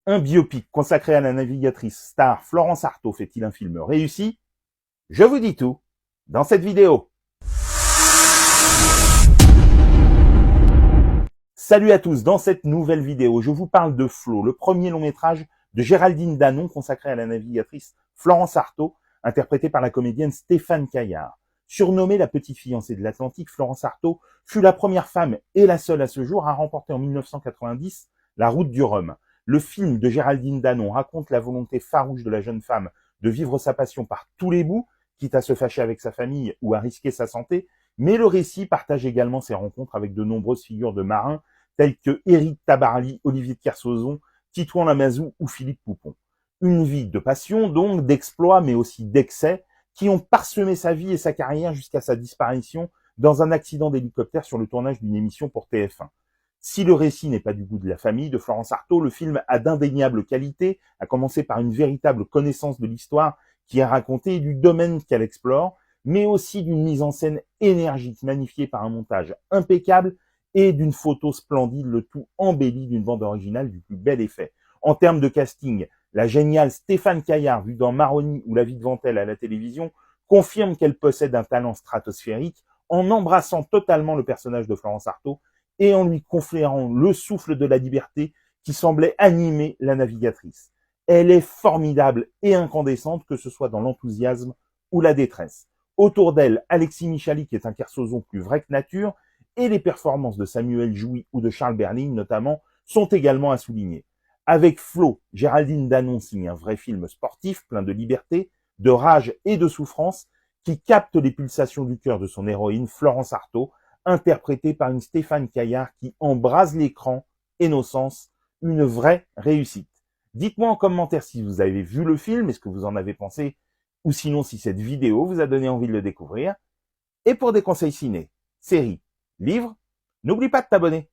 Un biopic consacré à la navigatrice star Florence Artaud fait-il un film réussi? Je vous dis tout dans cette vidéo. Salut à tous, dans cette nouvelle vidéo, je vous parle de Flo, le premier long métrage de Géraldine Danon consacré à la navigatrice Florence Artaud, interprétée par la comédienne Stéphane Caillard. Surnommée la petite fiancée de l'Atlantique, Florence Artaud fut la première femme et la seule à ce jour à remporter en 1990 la Route du Rhum. Le film de Géraldine Danon raconte la volonté farouche de la jeune femme de vivre sa passion par tous les bouts, quitte à se fâcher avec sa famille ou à risquer sa santé, mais le récit partage également ses rencontres avec de nombreuses figures de marins tels que Éric Tabarly, Olivier de Kersauzon, Titouan Lamazou ou Philippe Poupon. Une vie de passion, donc, d'exploits, mais aussi d'excès, qui ont parsemé sa vie et sa carrière jusqu'à sa disparition dans un accident d'hélicoptère sur le tournage d'une émission pour TF1. Si le récit n'est pas du goût de la famille de Florence Artaud, le film a d'indéniables qualités, à commencer par une véritable connaissance de l'histoire qui est racontée et du domaine qu'elle explore, mais aussi d'une mise en scène énergique, magnifiée par un montage impeccable et d'une photo splendide, le tout embelli d'une bande originale du plus bel effet. En termes de casting, la géniale Stéphane Caillard, vue dans Maroni ou La vie de Ventel à la télévision, confirme qu'elle possède un talent stratosphérique en embrassant totalement le personnage de Florence Artaud et en lui conférant le souffle de la liberté qui semblait animer la navigatrice. Elle est formidable et incandescente, que ce soit dans l'enthousiasme ou la détresse. Autour d'elle, Alexis Michalik est un Kersozon plus vrai que nature, et les performances de Samuel Jouy ou de Charles Berling notamment sont également à souligner. Avec Flo, Géraldine Danon signe un vrai film sportif plein de liberté, de rage et de souffrance qui capte les pulsations du cœur de son héroïne Florence Artaud, interprétée par une Stéphane Caillard qui embrase l'écran et nos sens, une vraie réussite. Dites-moi en commentaire si vous avez vu le film et ce que vous en avez pensé, ou sinon si cette vidéo vous a donné envie de le découvrir. Et pour des conseils ciné, séries, livres, n'oublie pas de t'abonner.